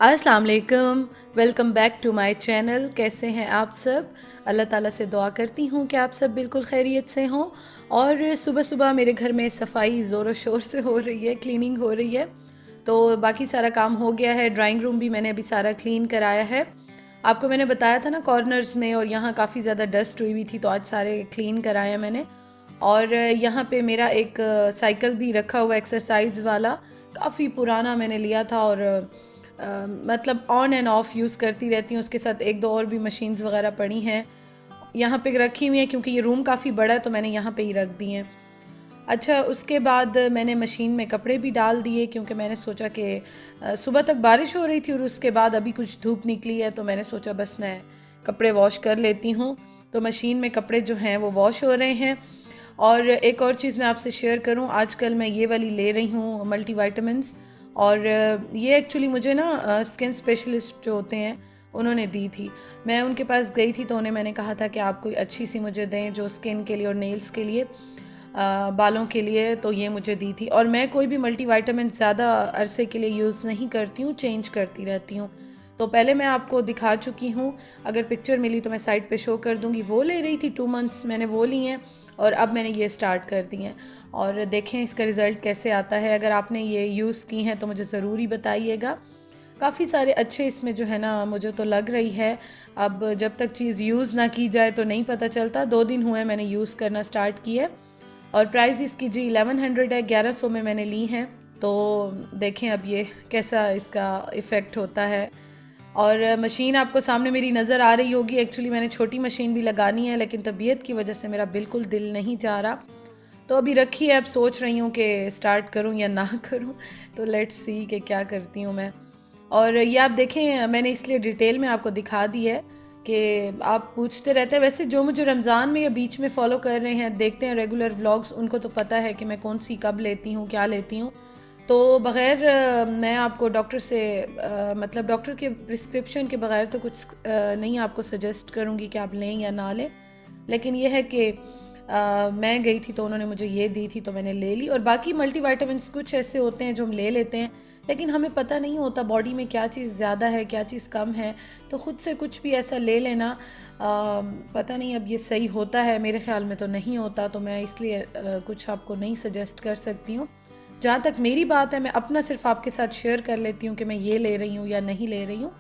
अस्सलाम वालेकुम। Welcome back to my channel. कैसे हैं आप सब? अल्लाह ताला से दुआ करती हूँ कि आप सब बिल्कुल खैरियत से हों। और सुबह सुबह मेरे घर में सफाई ज़ोरों शोर से हो रही है, क्लीनिंग हो रही है। तो बाकी सारा काम हो गया है। ड्राइंग रूम भी मैंने अभी सारा क्लीन कराया है। आपको मैंने बताया था ना कॉर्नर्स में और यहाँ काफ़ी ज़्यादा डस्ट हुई हुई थी, तो आज सारे क्लीन कराए मैंने। और यहाँ पे मेरा एक साइकिल भी रखा हुआ एक्सरसाइज वाला, काफ़ी पुराना मैंने लिया था और मतलब ऑन एंड ऑफ यूज़ करती रहती हूँ। उसके साथ एक दो और भी मशीन्स वगैरह पड़ी हैं, यहाँ पे रखी हुई हैं क्योंकि ये रूम काफ़ी बड़ा है तो मैंने यहाँ पे ही रख दी हैं। अच्छा, उसके बाद मैंने मशीन में कपड़े भी डाल दिए क्योंकि मैंने सोचा कि सुबह तक बारिश हो रही थी और उसके बाद अभी कुछ धूप निकली है, तो मैंने सोचा बस मैं कपड़े वॉश कर लेती हूँ। तो मशीन में कपड़े जो हैं वो वॉश हो रहे हैं। और एक और चीज़ मैं आपसे शेयर करूँ, आजकल मैं ये वाली ले रही हूँ मल्टी वाइटामिन्स। और ये एक्चुअली मुझे ना स्किन स्पेशलिस्ट जो होते हैं उन्होंने दी थी। मैं उनके पास गई थी तो उन्हें मैंने कहा था कि आप कोई अच्छी सी मुझे दें जो स्किन के लिए और नेल्स के लिए, बालों के लिए। तो ये मुझे दी थी। और मैं कोई भी मल्टी वाइटामिन ज़्यादा अरसे के लिए यूज़ नहीं करती हूँ, चेंज करती रहती हूँ। तो पहले मैं आपको दिखा चुकी हूँ, अगर पिक्चर मिली तो मैं साइड पे शो कर दूँगी। वो ले रही थी 2 मंथ्स मैंने वो ली हैं और अब मैंने ये स्टार्ट कर दी हैं। और देखें इसका रिज़ल्ट कैसे आता है। अगर आपने ये यूज़ की हैं तो मुझे ज़रूर ही बताइएगा। काफ़ी सारे अच्छे इसमें जो है ना मुझे तो लग रही है। अब जब तक चीज़ यूज़ ना की जाए तो नहीं पता चलता। 2 दिन हुए मैंने यूज़ करना स्टार्ट किया और प्राइस इसकी जी 1100 है, 1100 में मैंने ली हैं। तो देखें अब ये कैसा इसका इफ़ेक्ट होता है। और मशीन आपको सामने मेरी नज़र आ रही होगी। एक्चुअली मैंने छोटी मशीन भी लगानी है लेकिन तबीयत की वजह से मेरा बिल्कुल दिल नहीं चाह रहा। तो अभी रखी है, अब सोच रही हूँ कि स्टार्ट करूँ या ना करूँ। तो लेट्स सी कि क्या करती हूँ मैं। और ये आप देखें, मैंने इसलिए डिटेल में आपको दिखा दी है कि आप पूछते रहते हैं। वैसे जो मुझे रमज़ान में या बीच में फ़ॉलो कर रहे हैं, देखते हैं रेगुलर व्लॉग्स, उनको तो पता है कि मैं कौन सी कब लेती हूँ, क्या लेती हूँ। तो बग़ैर मैं आपको डॉक्टर से मतलब डॉक्टर के प्रिस्क्रिप्शन के बग़ैर तो कुछ नहीं आपको सजेस्ट करूँगी कि आप लें या ना लें। लेकिन यह है कि मैं गई थी तो उन्होंने मुझे ये दी थी तो मैंने ले ली। और बाकी मल्टीविटामिन्स कुछ ऐसे होते हैं जो हम ले लेते हैं लेकिन हमें पता नहीं होता बॉडी में क्या चीज़ ज़्यादा है, क्या चीज़ कम है। तो ख़ुद से कुछ भी ऐसा ले लेना, पता नहीं अब ये सही होता है, मेरे ख़्याल में तो नहीं होता। तो मैं इसलिए कुछ आपको नहीं सजेस्ट कर सकती हूँ। जहाँ तक मेरी बात है, मैं अपना सिर्फ आपके साथ शेयर कर लेती हूँ कि मैं ये ले रही हूँ या नहीं ले रही हूँ।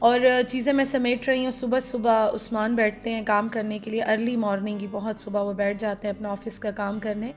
और चीज़ें मैं समेट रही हूँ। सुबह सुबह उस्मान बैठते हैं काम करने के लिए, अर्ली मॉर्निंग ही बहुत सुबह वो बैठ जाते हैं अपना ऑफ़िस का काम करने।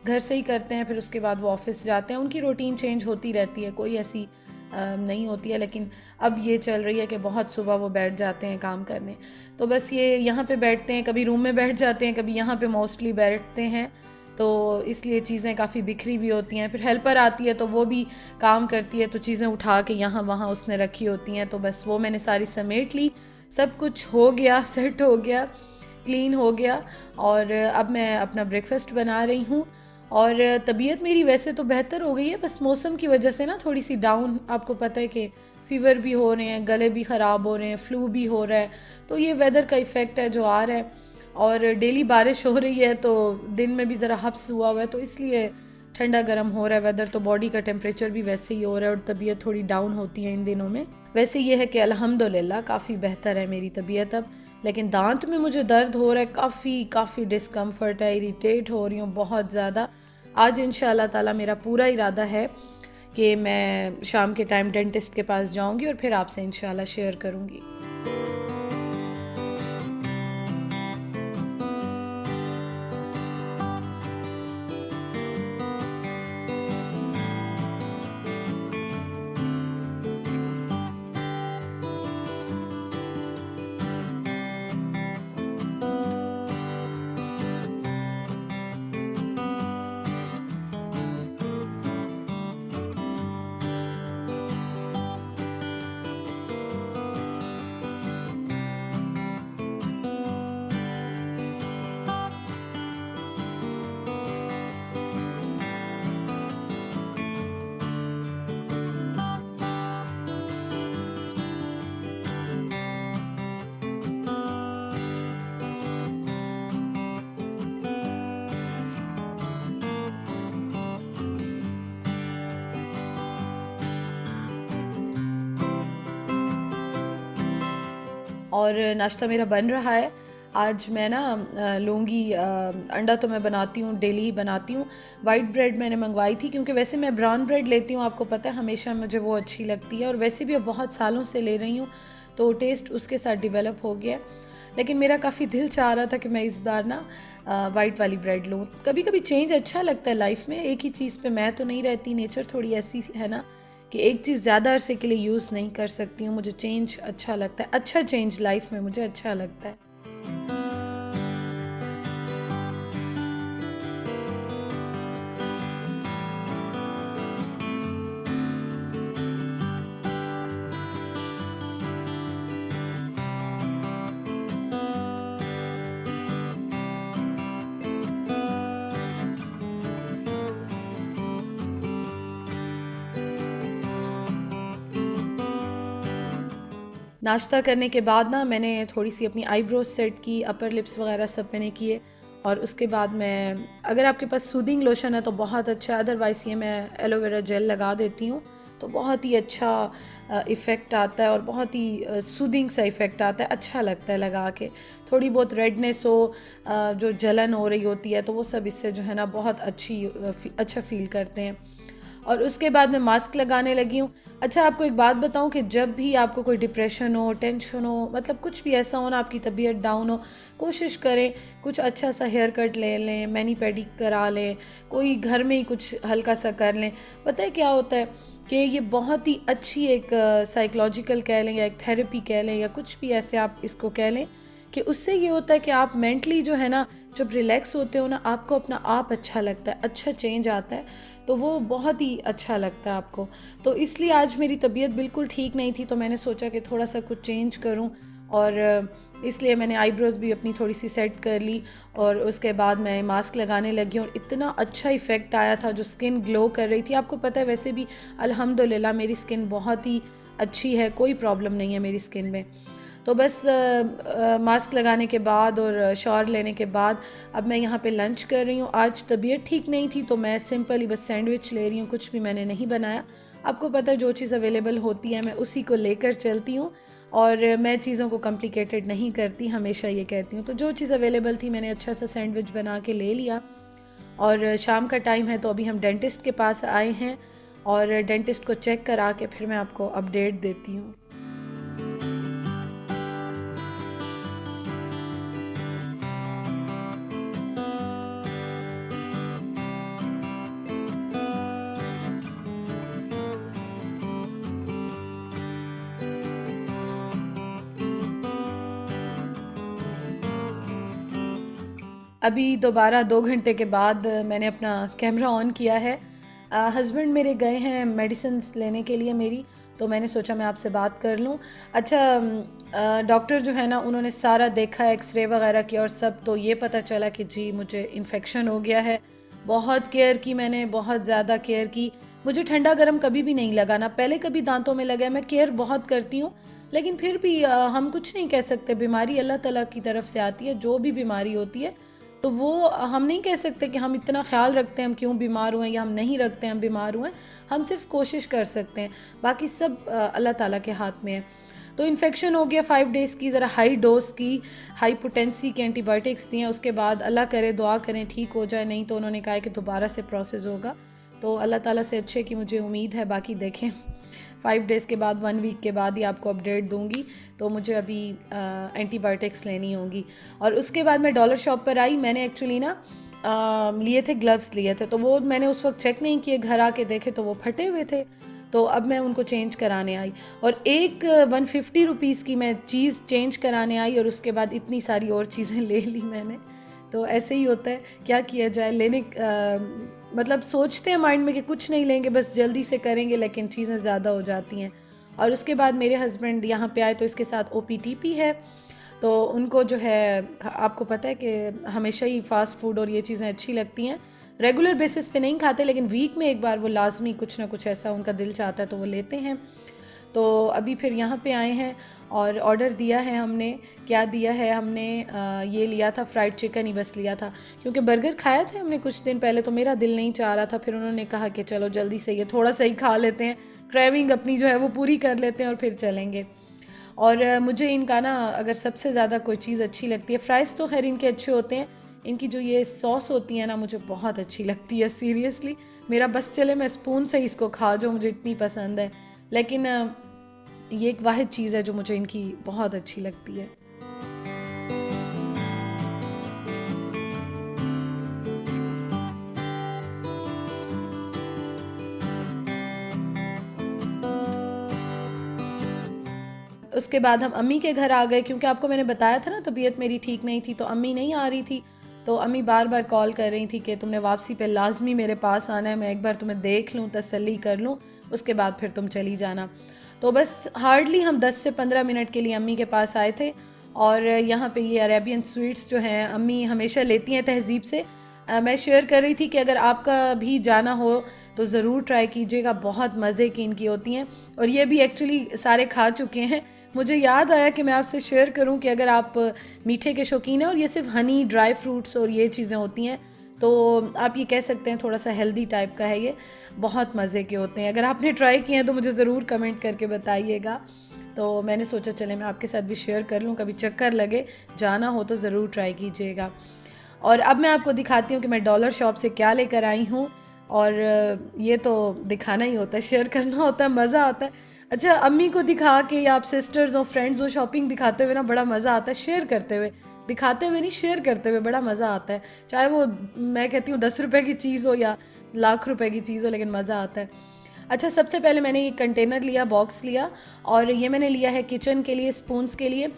घर से ही करते हैं, फिर उसके बाद वो ऑफ़िस जाते हैं। उनकी रूटीन चेंज होती रहती है, कोई ऐसी नहीं होती है। लेकिन अब ये चल रही है कि बहुत सुबह वो बैठ जाते हैं काम करने। तो बस ये यहाँ पे बैठते हैं, कभी रूम में बैठ जाते हैं, कभी यहाँ पे मोस्टली बैठते हैं। तो इसलिए चीज़ें काफ़ी बिखरी हुई होती हैं। फिर हेल्पर आती है तो वो भी काम करती है, तो चीज़ें उठा के यहाँ वहाँ उसने रखी होती हैं। तो बस वो मैंने सारी समेट ली, सब कुछ हो गया, सेट हो गया, क्लीन हो गया। और अब मैं अपना ब्रेकफास्ट बना रही हूँ। और तबीयत मेरी वैसे तो बेहतर हो गई है, बस मौसम की वजह से ना थोड़ी सी डाउन। आपको पता है कि फ़ीवर भी हो रहे हैं, गले भी ख़राब हो रहे हैं, फ्लू भी हो रहा है। तो ये वेदर का इफ़ेक्ट है जो आ रहा है। और डेली बारिश हो रही है तो दिन में भी ज़रा हब्स हुआ हुआ है, तो इसलिए ठंडा गर्म हो रहा है वेदर। तो बॉडी का टेम्परेचर भी वैसे ही हो रहा है और तबीयत थोड़ी डाउन होती है इन दिनों में। वैसे ये है कि अल्हम्दुलिल्लाह काफ़ी बेहतर है मेरी तबीयत अब। लेकिन दांत में मुझे दर्द हो रहा है, काफ़ी डिस्कम्फर्ट है, इरिटेट हो रही हूँ बहुत ज़्यादा। आज इंशाअल्लाह ताला मेरा पूरा इरादा है कि मैं शाम के टाइम डेंटिस्ट के पास जाऊँगी और फिर आपसे इंशाअल्लाह शेयर करूँगी। और नाश्ता मेरा बन रहा है। आज मैं ना लूँगी अंडा तो मैं बनाती हूँ, डेली ही बनाती हूँ। वाइट ब्रेड मैंने मंगवाई थी क्योंकि वैसे मैं ब्राउन ब्रेड लेती हूँ, आपको पता है हमेशा मुझे वो अच्छी लगती है और वैसे भी अब बहुत सालों से ले रही हूँ तो टेस्ट उसके साथ डेवलप हो गया। लेकिन मेरा काफ़ी दिल चाह रहा था कि मैं इस बार ना वाइट वाली ब्रेड लूँ। कभी कभी चेंज अच्छा लगता है लाइफ में, एक ही चीज़ पे मैं तो नहीं रहती, नेचर थोड़ी ऐसी है ना कि एक चीज़ ज़्यादा अरसे के लिए यूज़ नहीं कर सकती हूँ। मुझे चेंज अच्छा लगता है, अच्छा चेंज लाइफ में मुझे अच्छा लगता है। नाश्ता करने के बाद ना मैंने थोड़ी सी अपनी आईब्रोज सेट की, अपर लिप्स वगैरह सब मैंने किए। और उसके बाद मैं, अगर आपके पास सूदिंग लोशन है तो बहुत अच्छा है, अदरवाइज़ ये मैं एलोवेरा जेल लगा देती हूँ तो बहुत ही अच्छा इफ़ेक्ट आता है और बहुत ही सूदिंग सा इफ़ेक्ट आता है, अच्छा लगता है लगा के। थोड़ी बहुत रेडनेस हो, जो जलन हो रही होती है तो वो सब इससे जो है ना बहुत अच्छा फ़ील करते हैं। और उसके बाद मैं मास्क लगाने लगी हूँ। अच्छा, आपको एक बात बताऊँ कि जब भी आपको कोई डिप्रेशन हो, टेंशन हो, मतलब कुछ भी ऐसा हो ना, आपकी तबीयत डाउन हो, कोशिश करें कुछ अच्छा सा हेयर कट ले लें, मैनी पेडी करा लें, कोई घर में ही कुछ हल्का सा कर लें। पता है क्या होता है कि ये बहुत ही अच्छी एक साइकोलॉजिकल कह लें या एक थेरेपी कह लें या कुछ भी ऐसे आप इसको कह लें कि उससे ये होता है कि आप मेंटली जो है ना, जब रिलैक्स होते हो ना, आपको अपना आप अच्छा लगता है, अच्छा चेंज आता है, तो वो बहुत ही अच्छा लगता है आपको। तो इसलिए आज मेरी तबीयत बिल्कुल ठीक नहीं थी तो मैंने सोचा कि थोड़ा सा कुछ चेंज करूं और इसलिए मैंने आईब्रोज़ भी अपनी थोड़ी सी सेट कर ली और उसके बाद मैं मास्क लगाने लगी और इतना अच्छा इफ़ेक्ट आया था, जो स्किन ग्लो कर रही थी। आपको पता है वैसे भी अल्हम्दुलिल्लाह मेरी स्किन बहुत ही अच्छी है, कोई प्रॉब्लम नहीं है मेरी स्किन में। तो बस मास्क लगाने के बाद और शावर लेने के बाद अब मैं यहाँ पे लंच कर रही हूँ। आज तबीयत ठीक नहीं थी तो मैं सिंपल ही बस सैंडविच ले रही हूँ, कुछ भी मैंने नहीं बनाया। आपको पता है जो चीज़ अवेलेबल होती है मैं उसी को लेकर चलती हूँ और मैं चीज़ों को कॉम्प्लिकेटेड नहीं करती, हमेशा ये कहती हूँ। तो जो चीज़ अवेलेबल थी मैंने अच्छा सा सैंडविच बना के ले लिया। और शाम का टाइम है तो अभी हम डेंटिस्ट के पास आए हैं और डेंटिस्ट को चेक करा के फिर मैं आपको अपडेट देती हूँ। अभी दोबारा 2 घंटे के बाद मैंने अपना कैमरा ऑन किया है। हस्बैंड मेरे गए हैं मेडिसिन्स लेने के लिए मेरी, तो मैंने सोचा मैं आपसे बात कर लूँ। अच्छा, डॉक्टर जो है ना उन्होंने सारा देखा, एक्सरे वगैरह किया और सब, तो ये पता चला कि जी मुझे इन्फेक्शन हो गया है। बहुत केयर की मैंने, बहुत ज़्यादा केयर की। मुझे ठंडा गर्म कभी भी नहीं लगाना, पहले कभी दांतों में लगा है, मैं केयर बहुत करती हूँ। लेकिन फिर भी हम कुछ नहीं कह सकते, बीमारी अल्लाह ताला की तरफ से आती है, जो भी बीमारी होती है तो वो हम नहीं कह सकते कि हम इतना ख्याल रखते हैं हम क्यों बीमार हुए या हम नहीं रखते हैं हम बीमार हुए। हम सिर्फ कोशिश कर सकते हैं, बाकी सब अल्लाह ताला के हाथ में है। तो इन्फेक्शन हो गया 5 डेज़ की, ज़रा हाई डोज की, हाई पोटेंसी की एंटीबायोटिक्स दी हैं। उसके बाद अल्लाह करे, दुआ करें ठीक हो जाए, नहीं तो उन्होंने कहा है कि दोबारा से प्रोसेस होगा। तो अल्लाह ताला से अच्छे की मुझे उम्मीद है, बाकी देखें 5 डेज़ के बाद, 1 वीक के बाद ही आपको अपडेट दूंगी। तो मुझे अभी एंटीबायोटिक्स लेनी होंगी। और उसके बाद मैं डॉलर शॉप पर आई। मैंने एक्चुअली ना लिए थे, ग्लव्स लिए थे, तो वो मैंने उस वक्त चेक नहीं किए, घर आके देखे तो वो फटे हुए थे। तो अब मैं उनको चेंज कराने आई और एक 150 रुपीज़ की मैं चीज़ चेंज कराने आई और उसके बाद इतनी सारी और चीज़ें ले ली मैंने। तो ऐसे ही होता है, क्या किया जाए, मतलब सोचते हैं माइंड में कि कुछ नहीं लेंगे, बस जल्दी से करेंगे, लेकिन चीज़ें ज़्यादा हो जाती हैं। और उसके बाद मेरे हस्बैंड यहाँ पे आए तो इसके साथ OPTP है, तो उनको जो है, आपको पता है कि हमेशा ही फ़ास्ट फूड और ये चीज़ें अच्छी लगती हैं, रेगुलर बेसिस पे नहीं खाते लेकिन वीक में एक बार वो लाजमी कुछ ना कुछ ऐसा उनका दिल चाहता है तो वो लेते हैं। तो अभी फिर यहाँ पे आए हैं और ऑर्डर दिया है हमने। क्या दिया है हमने, ये लिया था फ्राइड चिकन ही बस लिया था, क्योंकि बर्गर खाया था हमने कुछ दिन पहले तो मेरा दिल नहीं चाह रहा था। फिर उन्होंने कहा कि चलो जल्दी से ये थोड़ा सा ही खा लेते हैं, क्रेविंग अपनी जो है वो पूरी कर लेते हैं और फिर चलेंगे। और मुझे इनका ना अगर सबसे ज़्यादा कोई चीज़ अच्छी लगती है, फ्राइज़ तो खैर इनके अच्छे होते हैं, इनकी जो ये सॉस होती है ना मुझे बहुत अच्छी लगती है सीरियसली। मेरा बस चले मैं स्पून से ही इसको खा जाऊँ, मुझे इतनी पसंद है। लेकिन ये एक वाहिद चीज़ है जो मुझे इनकी बहुत अच्छी लगती है। उसके बाद हम अम्मी के घर आ गए, क्योंकि आपको मैंने बताया था ना तबीयत मेरी ठीक नहीं थी, तो अम्मी नहीं आ रही थी। तो अम्मी बार बार कॉल कर रही थी कि तुमने वापसी पे लाजमी मेरे पास आना है, मैं एक बार तुम्हें देख लूँ, तसल्ली कर लूँ, उसके बाद फिर तुम चली जाना। तो बस हार्डली हम 10 से 15 मिनट के लिए अम्मी के पास आए थे। और यहाँ पे ये अरेबियन स्वीट्स जो हैं अम्मी हमेशा लेती हैं तहज़ीब से। मैं शेयर कर रही थी कि अगर आपका भी जाना हो तो ज़रूर ट्राई कीजिएगा, बहुत मज़े की इनकी होती हैं। और ये भी एक्चुअली सारे खा चुके हैं। मुझे याद आया कि मैं आपसे शेयर करूं कि अगर आप मीठे के शौकीन हैं, और ये सिर्फ हनी, ड्राई फ्रूट्स और ये चीज़ें होती हैं, तो आप ये कह सकते हैं थोड़ा सा हेल्दी टाइप का है ये, बहुत मज़े के होते हैं। अगर आपने ट्राई किए हैं तो मुझे ज़रूर कमेंट करके बताइएगा। तो मैंने सोचा चले मैं आपके साथ भी शेयर कर लूँ, कभी चक्कर लगे, जाना हो तो ज़रूर ट्राई कीजिएगा। और अब मैं आपको दिखाती हूँ कि मैं डॉलर शॉप से क्या लेकर आई हूँ। और ये तो दिखाना ही होता है, शेयर करना होता है, मज़ा आता है। अच्छा, अम्मी को दिखा के या आप सिस्टर्स और फ्रेंड्स और शॉपिंग दिखाते हुए ना बड़ा मज़ा आता है, शेयर करते हुए, दिखाते हुए नहीं, शेयर करते हुए बड़ा मज़ा आता है। चाहे वो मैं कहती हूँ 10 रुपए की चीज़ हो या लाख रुपए की चीज़ हो, लेकिन मज़ा आता है। अच्छा, सबसे पहले मैंने ये कंटेनर लिया, बॉक्स लिया, और ये मैंने लिया है किचन के लिए, स्पून्स के लिए।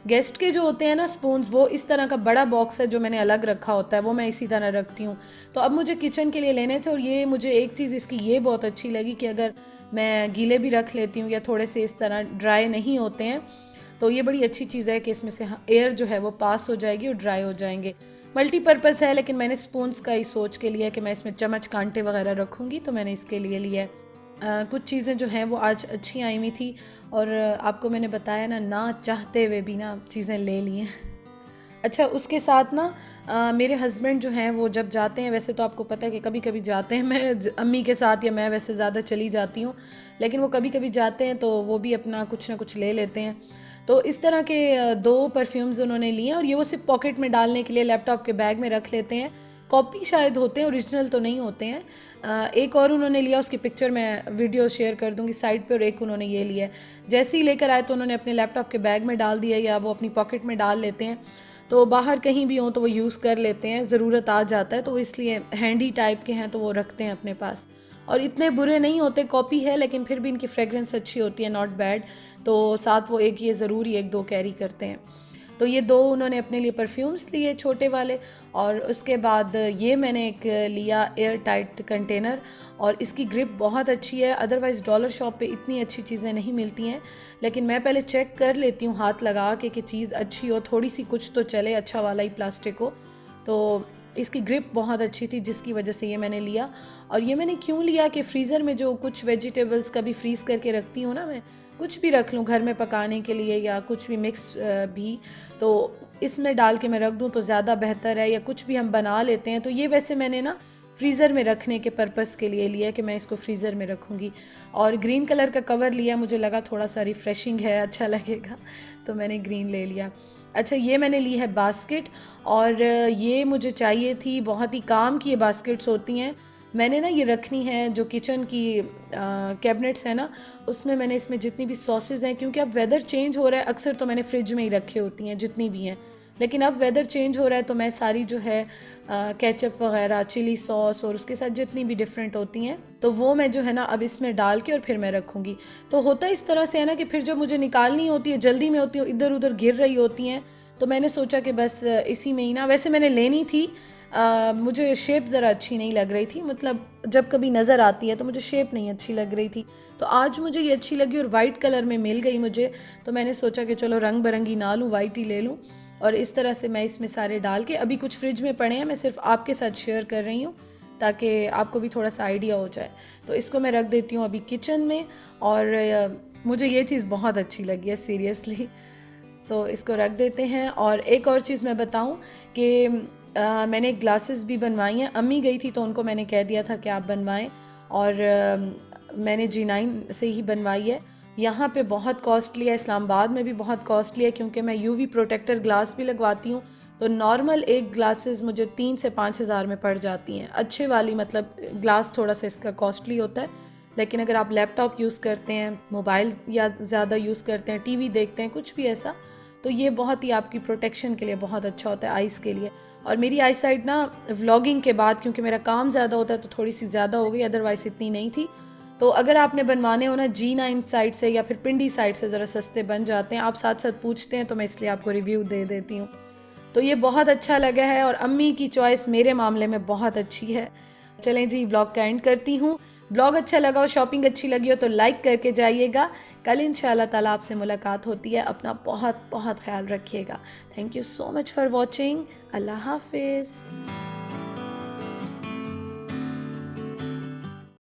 गेस्ट के जो होते हैं ना स्पून्स, वो इस तरह का बड़ा बॉक्स है जो मैंने अलग रखा होता है, वो मैं इसी तरह रखती हूँ। तो अब मुझे किचन के लिए लेने थे, और ये मुझे एक चीज़ इसकी ये बहुत अच्छी लगी कि अगर मैं गीले भी रख लेती हूँ या थोड़े से इस तरह ड्राई नहीं होते हैं, तो ये बड़ी अच्छी चीज़ है कि इसमें से एयर जो है वो पास हो जाएगी और ड्राई हो जाएंगे। मल्टीपर्पज़ है, लेकिन मैंने स्पून्स का ही सोच के लिया कि मैं इसमें चम्मच कांटे वगैरह रखूँगी, तो मैंने इसके लिए लिया है। कुछ चीज़ें जो हैं वो आज अच्छी आई हुई थी, और आपको मैंने बताया ना चाहते हुए भी ना चीज़ें ले ली हैं। अच्छा, उसके साथ ना मेरे हस्बैंड जो हैं वो जब जाते हैं, वैसे तो आपको पता है कि कभी कभी जाते हैं, मैं अम्मी के साथ, या मैं वैसे ज़्यादा चली जाती हूँ, लेकिन वो कभी कभी जाते हैं तो वो भी अपना कुछ ना कुछ ले लेते हैं। तो इस तरह के 2 परफ्यूम्स उन्होंने लिए हैं, और ये वो सिर्फ पॉकेट में डालने के लिए लैपटॉप के बैग में रख लेते हैं। कॉपी शायद होते हैं, ओरिजिनल तो नहीं होते हैं। एक और उन्होंने लिया, उसकी पिक्चर मैं वीडियो शेयर कर दूंगी साइड पे, और एक उन्होंने ये लिया है। जैसे ही लेकर आए तो उन्होंने अपने लैपटॉप के बैग में डाल दिया, या वो अपनी पॉकेट में डाल लेते हैं, तो बाहर कहीं भी हों तो वो यूज़ कर लेते हैं, ज़रूरत आ जाता है तो वो इसलिए हैंडी टाइप के हैं, तो वो रखते हैं अपने पास। और इतने बुरे नहीं होते, कॉपी है लेकिन फिर भी इनकी फ्रेगरेंस अच्छी होती है, नॉट बैड। तो साथ वो एक ये ज़रूरी 1-2 कैरी करते हैं। तो ये 2 उन्होंने अपने लिए परफ्यूम्स लिए छोटे वाले, और उसके बाद ये मैंने एक लिया एयर टाइट कंटेनर, और इसकी ग्रिप बहुत अच्छी है। अदरवाइज़ डॉलर शॉप पे इतनी अच्छी चीज़ें नहीं मिलती हैं, लेकिन मैं पहले चेक कर लेती हूँ हाथ लगा के कि चीज़ अच्छी हो, थोड़ी सी कुछ तो चले, अच्छा वाला ही प्लास्टिक हो। तो इसकी ग्रिप बहुत अच्छी थी, जिसकी वजह से ये मैंने लिया। और ये मैंने क्यों लिया कि फ्रीज़र में जो कुछ वेजिटेबल्स कभी फ्रीज़ करके रखती हूँ ना मैं, कुछ भी रख लूँ घर में पकाने के लिए या कुछ भी मिक्स भी, तो इसमें डाल के मैं रख दूँ तो ज़्यादा बेहतर है। या कुछ भी हम बना लेते हैं, तो ये वैसे मैंने ना फ्रीज़र में रखने के पर्पस के लिए लिया कि मैं इसको फ्रीज़र में रखूँगी। और ग्रीन कलर का कवर लिया, मुझे लगा थोड़ा सा रिफ़्रेशिंग है, अच्छा लगेगा, तो मैंने ग्रीन ले लिया। अच्छा, ये मैंने ली है बास्केट, और ये मुझे चाहिए थी, बहुत ही काम की ये बास्केट्स होती हैं। मैंने ना ये रखनी है जो किचन की कैबिनेट्स है ना, उसमें मैंने इसमें जितनी भी सॉसेज़ हैं, क्योंकि अब वेदर चेंज हो रहा है, अक्सर तो मैंने फ्रिज में ही रखी होती हैं जितनी भी हैं, लेकिन अब वेदर चेंज हो रहा है तो मैं सारी जो है केचप वगैरह, चिली सॉस और उसके साथ जितनी भी डिफरेंट होती हैं, तो वो मैं जो है ना अब इसमें डाल के और फिर मैं रखूँगी। तो होता इस तरह से है ना कि फिर जब मुझे निकालनी होती है, जल्दी में होती है, इधर उधर गिर रही होती हैं, तो मैंने सोचा कि बस इसी में ही ना, वैसे मैंने लेनी थी, मुझे शेप ज़रा अच्छी नहीं लग रही थी, मतलब जब कभी नज़र आती है तो मुझे शेप नहीं अच्छी लग रही थी, तो आज मुझे ये अच्छी लगी और वाइट कलर में मिल गई मुझे, तो मैंने सोचा कि चलो रंग बिरंगी ना लूँ, वाइट ही ले लूँ। और इस तरह से मैं इसमें सारे डाल के, अभी कुछ फ्रिज में पड़े हैं, मैं सिर्फ आपके साथ शेयर कर रही हूँ ताकि आपको भी थोड़ा सा आइडिया हो जाए। तो इसको मैं रख देती हूँ अभी किचन में, और मुझे ये चीज़ बहुत अच्छी लगी है सीरियसली, तो इसको रख देते हैं। और एक और चीज़ मैं बताऊं कि मैंने ग्लासेस भी बनवाई हैं, अम्मी गई थी तो उनको मैंने कह दिया था कि आप बनवाएं, और मैंने G9 से ही बनवाई है। यहाँ पे बहुत कॉस्टली है, इस्लामाबाद में भी बहुत कॉस्टली है, क्योंकि मैं यूवी प्रोटेक्टर ग्लास भी लगवाती हूँ। तो नॉर्मल एक ग्लासेस मुझे 3 से 5 हज़ार में पड़ जाती हैं, अच्छे वाली, मतलब ग्लास थोड़ा सा इसका कॉस्टली होता है। लेकिन अगर आप लैपटॉप यूज़ करते हैं, मोबाइल या ज़्यादा यूज़ करते हैं, टीवी देखते हैं, कुछ भी ऐसा, तो ये बहुत ही आपकी प्रोटेक्शन के लिए बहुत अच्छा होता है, आइज़ के लिए। और मेरी आई साइड ना व्लॉगिंग के बाद, क्योंकि मेरा काम ज़्यादा होता है, तो थोड़ी सी ज़्यादा हो गई, अदरवाइज़ इतनी नहीं थी। तो अगर आपने बनवाने हो ना G9 साइड से या फिर पिंडी साइड से, ज़रा सस्ते बन जाते हैं। आप साथ साथ पूछते हैं तो मैं इसलिए आपको रिव्यू दे देती हूँ। तो ये बहुत अच्छा लगा है और अम्मी की चॉइस मेरे मामले में बहुत अच्छी है। चलें जी, व्लॉग का एंड करती हूँ। व्लॉग अच्छा लगा और शॉपिंग अच्छी लगी हो तो लाइक करके जाइएगा। कल इंशाल्लाह ताला आपसे मुलाकात होती है। अपना बहुत बहुत ख्याल रखिएगा। Thank you so much for watching. अल्लाह हाफिज़।